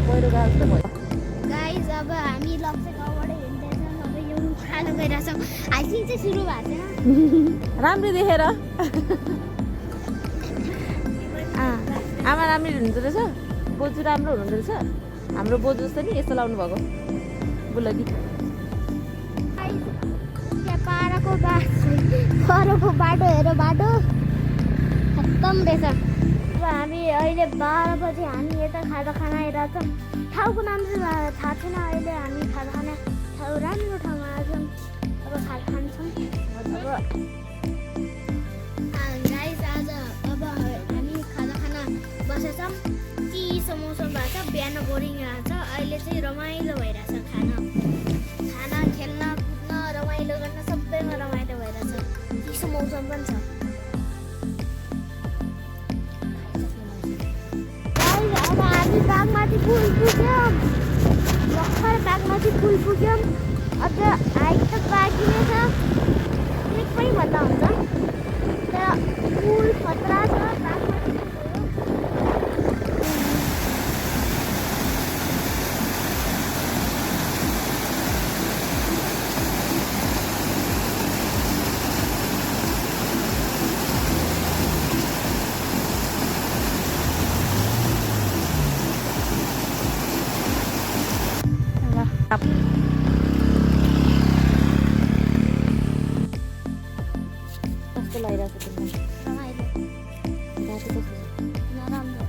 पहिरो गएको जस्तो भयो। गाइस अब हामी लक्ष्य गाउँबाट हिँड्दैछौँ। अब यो उखालो गइरहेछौँ। हाइकिङ चाहिँ सुरु भएको छैन। राम्रै देखेर आमा राम्ररी हुनुहुँदो रहेछ, बोजू राम्रो हुनुहुँदो रहेछ। हाम्रो बोजू जस्तो नि यस्तो लाउनु भएको बुलगी। त्यहाँ पाराको बाटो हेर, बाटो खत्तम रहेछ। अब हामी अहिले 12 बजी हामी यता खाजा खान आइरहेछौँ। ठाउँको नाम चाहिँ थाहा छैन। अहिले हामी खाजा खाना ठाउँ राम्रो ठाउँमा आएछौँ। अब खाजा खान्छौँ। अब गाइस आज अब हामी खाजा खाना बसेछौँ। चिसो मौसम भएको छ, बिहान बोरिङ रहेछ। अहिले चाहिँ रमाइलो भइरहेछ। खाना खेल्न कुद्न रमाइलो गर्न सबैमा रमाइलो भइरहेछ। चिसो मौसम पनि छ। अब हामी बागमाथि पुल पुग्यौँ। भर्खर बागमाथि पुल पुग्यौँ। अब हाइट त बाँकी नै छ, ट्रेक पनि भन्दा हुन्छ। तर पुल खतरा छ। बागमाथि कस्तो लागिरहेको छ तिमीलाई? रमाइलो बाटो कस्तो छ? नराम्रो।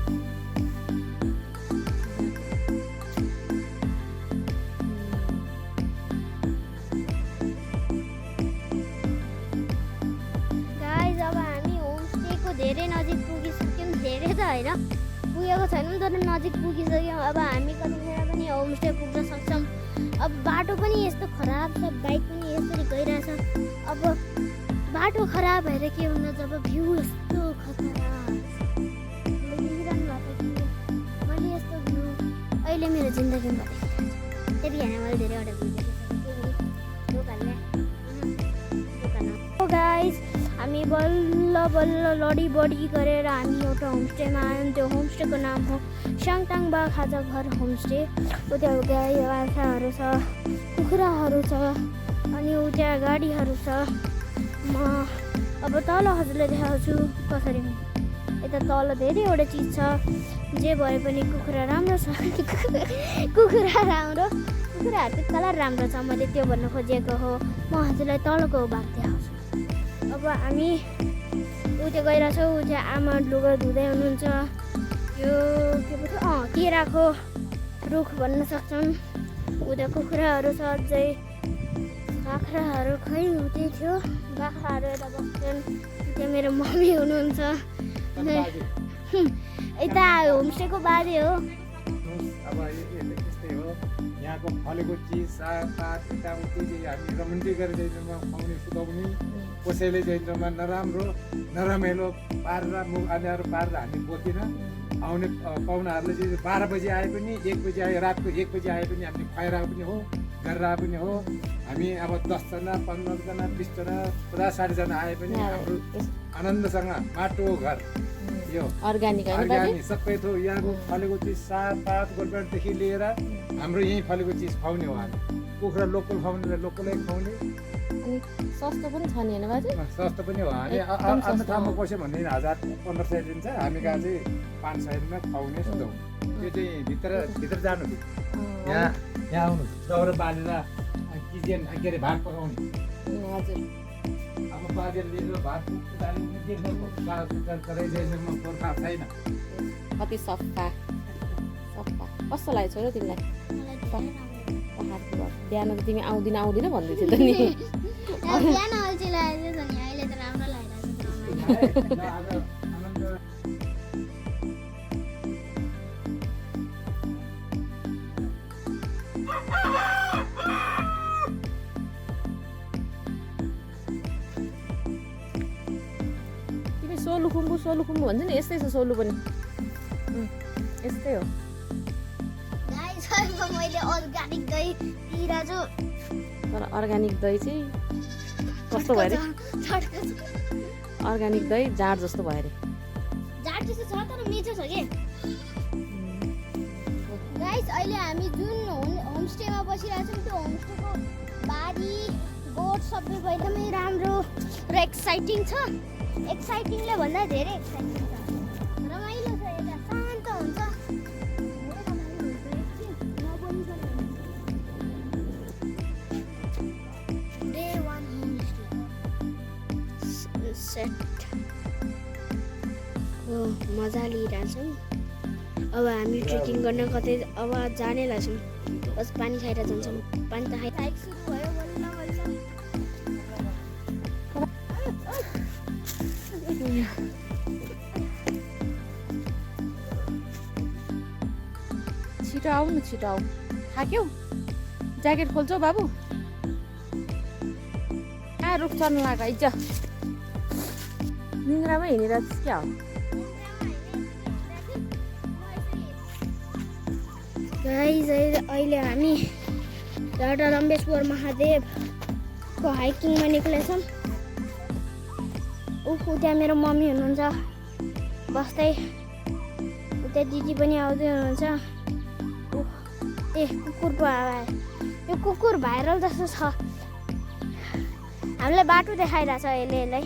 गाइस अब हामी होमस्टेको धेरै नजिक पुगिसक्यौँ। धेरै त होइन, पुगेको छैनौँ तर नजिक पुगिसक्यौँ। अब हामी कतिखेर पनि होमस्टे पुग्न सक्छौँ। अब बाटो पनि यस्तो खराब छ, बाइक पनि यसरी गइरहेछ। अब बाटो खराब भएर के हुन, जब भ्यू यस्तो खतरा देखिरहनु भएको थियो। मैले यस्तो भ्यू अहिले मेरो जिन्दगीमा देखेको छु। त्यति होइन, मैले धेरैवटा भ्यू देखेको छु। गाइस हामी बल्ल लडी बडी गरेर हामी एउटा होमस्टेमा आयौँ। त्यो होमस्टेको नाम हो साङटाङबा खाजा घर होमस्टे। उता गाई बाख्राहरू छ, कुखुराहरू छ, अनि उता गाडीहरू छ। म अब तल हजुरलाई देखाउँछु कसरी। यता तल धेरैवटा चिज छ। जे भए पनि कुखुरा राम्रो छ। कुखुरा राम्रो, कुखुराहरूको कलर राम्रो छ। मैले त्यो भन्न खोजेको हो। म हजुरलाई तलको भाग देखाउँछु। अब हामी उता गइरहेछौँ। उता आमा लुगा धुँदै हुनुहुन्छ। यो के भन्छ, केराको रुख भन्न सक्छौँ। उता कुखुराहरू छ, अझै बाख्राहरू खै हुँदै थियो। बाख्राहरू यता बस्छन्। त्यहाँ मेरो मम्मी हुनुहुन्छ। यता होमस्टेको बाजे हो। अब यस्तै हो। यहाँको फलेको चिज, सागपात, यताउति हामी रमन्टी गरेर जाइन्त्रमा खुवाउने सुताउने। कसैले जाइन्त्रमा नराम्रो नरमाइलो पारेर मुख आधार पारेर हामी बोकिन आउने पाहुनाहरूले चाहिँ 12 बजी आए पनि, 1 बजी आए, रातको 1 बजी आए पनि हामीले खुवाइरहेको पनि हो, गरेर पनि हो। हामी अब 10 जना 15 जना 20 जना 50 60 जना आए पनि हाम्रो आनन्दसँग माटो घर यो अर्ग्यानिक सबै थो। यहाँको फलेको चिज, सागपात गोलपाटदेखि लिएर हाम्रो यहीँ फलेको चिज खुवाउने हो। हामी कुखुरा लोकल खुवाउने, लोकलै खुवाउने। अनि सस्तो पनि छ नि होइन बाजे? सस्तो पनि हो। हामी अन्य ठाउँमा पस्यो भने 1000-1500 लिन्छ। हामी कहाँ चाहिँ 500 खुवाउने सुताउ। त्यो चाहिँ भित्र जानु। यहाँ आउनु दौरा बालेर किचन के अरे भात पकाउने। हजुर। अब बाजेर लिएर भात गोर्खा छैन। कति सफा कस्तो लाग्यो छोरो तिमीलाई? बिहान त तिमी आउँदिन भन्दै थियो त नि। बिहान अल्छी लागेको थियो नि, अहिले त राम्रो लागिरहेको छ। तिमी सोलुखुम्बु भन्छ नि, यस्तै छ सोलु पनि। यस्तै हो। गाइस मैले अर्गानिक दही पिइरहेछु। तर अर्ग्यानिक दही चाहिँ कस्तो भयो अरे? अर्ग्यानिक दही जाँड जस्तो भयो अरे। जाँड जस्तो छ तर मिठो छ के। गाइस अहिले हामी जुन होमस्टेमा बसिरहेको छौँ त्यो होमस्टेको बारी बोट सबै एकदमै राम्रो र एक्साइटिङ छ। एक्साइटिङले भन्दा धेरै एक्साइटिङ छ। रमाइलो छ, यता शान्त हुन्छ। धेरै रमाइलो हुन्छ। एकछिन नबोलिकन डे 1 होमस्टे सेट हो मजा लिइरहेछौँ। अब हामी ट्रेकिङ गर्न कतै अब जाने लाग्छौँ। बस पानी खाएर जान्छौँ। पानी त खाइ सुरु भयो बल्ल बल्ल। छिटो आऊ न, छिटो आऊ। थाक्यौ? ज्याकेट खोल्छौ बाबु? कहाँ रुख चढ्नु लाग हिज निन्द्रामै हिँडिरहेको थिइस् क्या हो? गाइस अहिले हामी डाँडा रम्बेश्वर महादेवको हाइकिङमा निक्लेछौँ। उता मेरो मम्मी हुनुहुन्छ बस्दै, उता दिदी पनि आउँदै हुनुहुन्छ। ए कुकुरको आवाज, यो कुकुर भाइरल जस्तो छ। हामीलाई बाटो देखाइरहेछ यसलाई।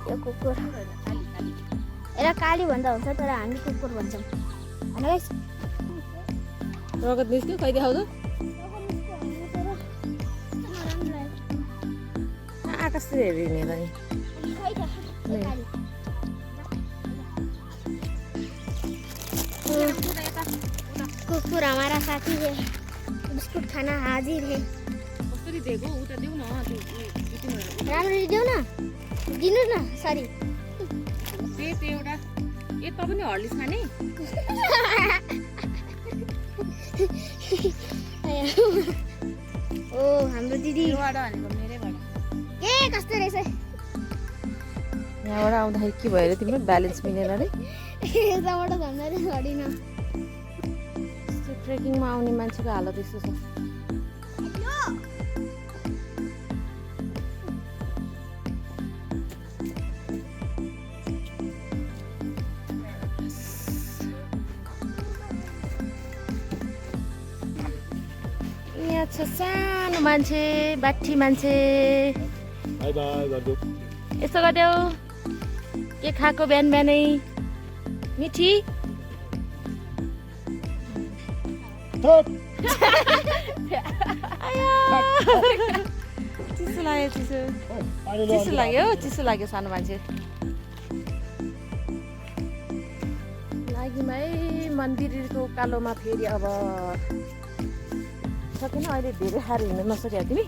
यो कुकुर यसलाई काली भन्दा हुन्छ तर हामी कुकुर भन्छौँ। होइन गाइस? रगत निस्क्यो कहिले देखाउँछ? आकाशतिर हेरेर हिँडेर नि कुकुर हमारा साथी है। बिस्कुट खाना हाजिर है। कसरी दिएको उता देऊ न। राम्ररी देऊ न, दिनु न। सरी त्यो एउटा ए त पनि हर्लिस खाने? ओ हाम्रो दिदी ए कस्तो रहेछ। यहाँबाट आउँदाखेरि के भयो अरे तिम्रो ब्यालेन्स मिलेन अरे? यताबाट झन्डै झडिन। ट्रेकिङमा आउने मान्छेको हालत यस्तो छ। यहाँ छ सानो मान्छे, बाठी मान्छे। यसो गर्देऊ के खाएको बिहान बिहानै? मिठी चिसो लाग्यो, चिसो लाग्यो, चिसो लाग्यो सानो मान्छे लागिमा है। मन्दिरको कालोमा फेरि अब सकेन। अहिले धेरै खाएर हिँड्न नसक्यो तिमी?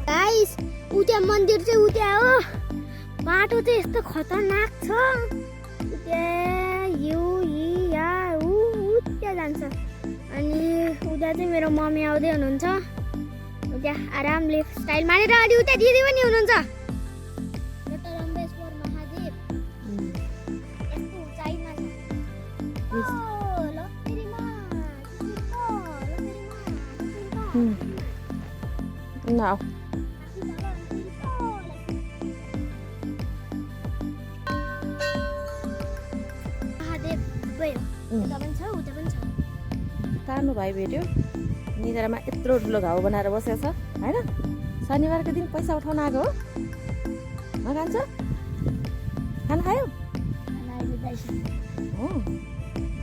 गाइस उता मन्दिर चाहिँ उता हो। बाटो चाहिँ यस्तो खतरनाक छ। उता उता जान्छ। अनि उता चाहिँ मेरो मम्मी आउँदै हुनुहुन्छ। उता आरामले स्टाइल मानेर। अनि उता दिदी पनि हुनुहुन्छ। डाँडा रम्बेश्वर महादेव यस्तो उचाइमा छ। Nào. महादेव गयो। उता पनि छ, उता पनि छ। सानो भाइ भेट्यो, निन्द्रामा यत्रो ठुलो घाउ बनाएर बसेको छ होइन? शनिबारको दिन पैसा उठाउन आएको हो? खान्छ? खाना खायो? हो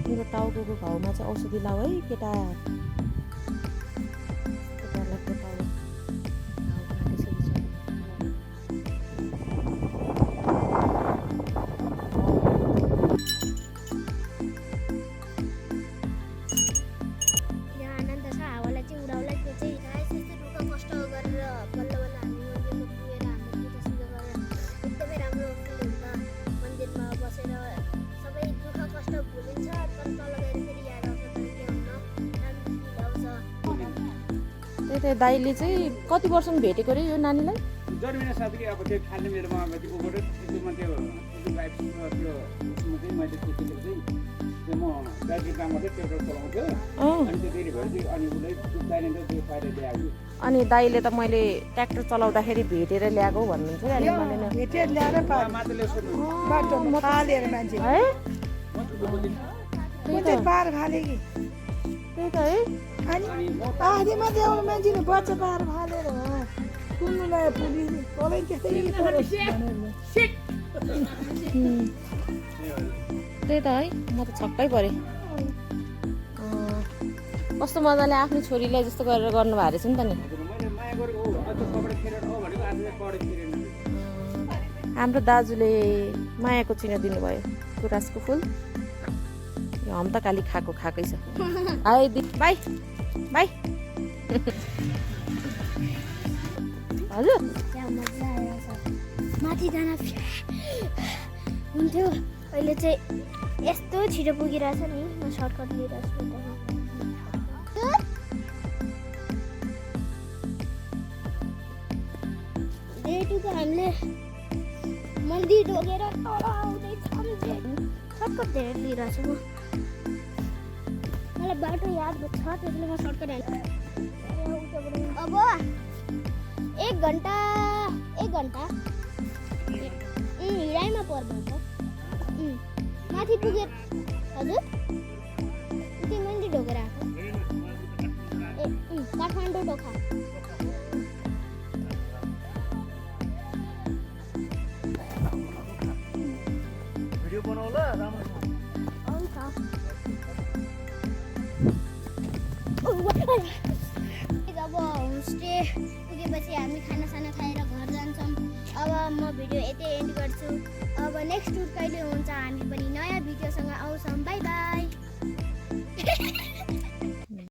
तिम्रो टाउको घाउमा चाहिँ औषधि लाऊ है केटा। त्यही दाइले चाहिँ कति वर्षमा भेटेको रे यो नानीलाई? जन्मिन साथी अब त्यो खाने मेरोमा त्यो त्यो उसमा चाहिँ मैले त्यतिखेर चाहिँ त्यो म दार्जिलिङ काम गर्दै ट्र्याक्टर चलाउँथ्यो अँ अनि त्यतिखेर भएर चाहिँ अनि उसले दुध त्यो पाएर ल्याएको अनि दाइले त मैले ट्र्याक्टर चलाउँदाखेरि भेटेर ल्याएको भन्नुहुन्छ कि अनि मैले नि- भेटेर ल्याएर मात्रले सोध्नु बाटोमा फालेर मान्छे है म चाहिँ पार फाले कि त्यही त है अनि आधी मात्रै आउने मान्छेले बच्चा पार फालेर कुद्नु लाग्यो पुलिसले तलै त्यस्तै परोस् भनेर। त्यही त है म त छक्कै परेँ कस्तो मजाले आफ्नो छोरीलाई जस्तो गरेर गर्नुभएको रहेछ नि त नि मैले माया गरेको हो अझ कपडा फेरेर हो भनेको आज चाहिँ कपडा फेरेन हाम्रो दाजुले मायाको चिनो दिनुभयो गुराँसको फुल यो हम्तकाली खाएकै छ हाई दि बाई बाई हजुर त्यहाँ मजा आइरहेछ माथि जान हुन्थ्यो अहिले चाहिँ यस्तो छिटो पुगिरहेछ नि म सर्टकट लिइरहेको छु डे टुको हामीले मन्दिर ढोगेर तल आउँदैछौँ सर्टकट धेरै लिइरहेको छु म मलाई बाटो याद छ त्यसले म सर्टकट अब 1 घन्टा हिँडाइमा पर्छ माथि पुगे हजुर उति मन्दिर ढोकेर आएको काठमाडौँ ढोका भिडियो बनाउला राम्रो आउँछ अब होमस्टे पुगेपछि हामी खानासाना खाएर घर जान्छौँ अब म भिडियो यतै एन्ड गर्छु अब नेक्स्ट टुर कहिले हुन्छ हामी पनि नयाँ भिडियोसँग आउँछौँ बाई बाई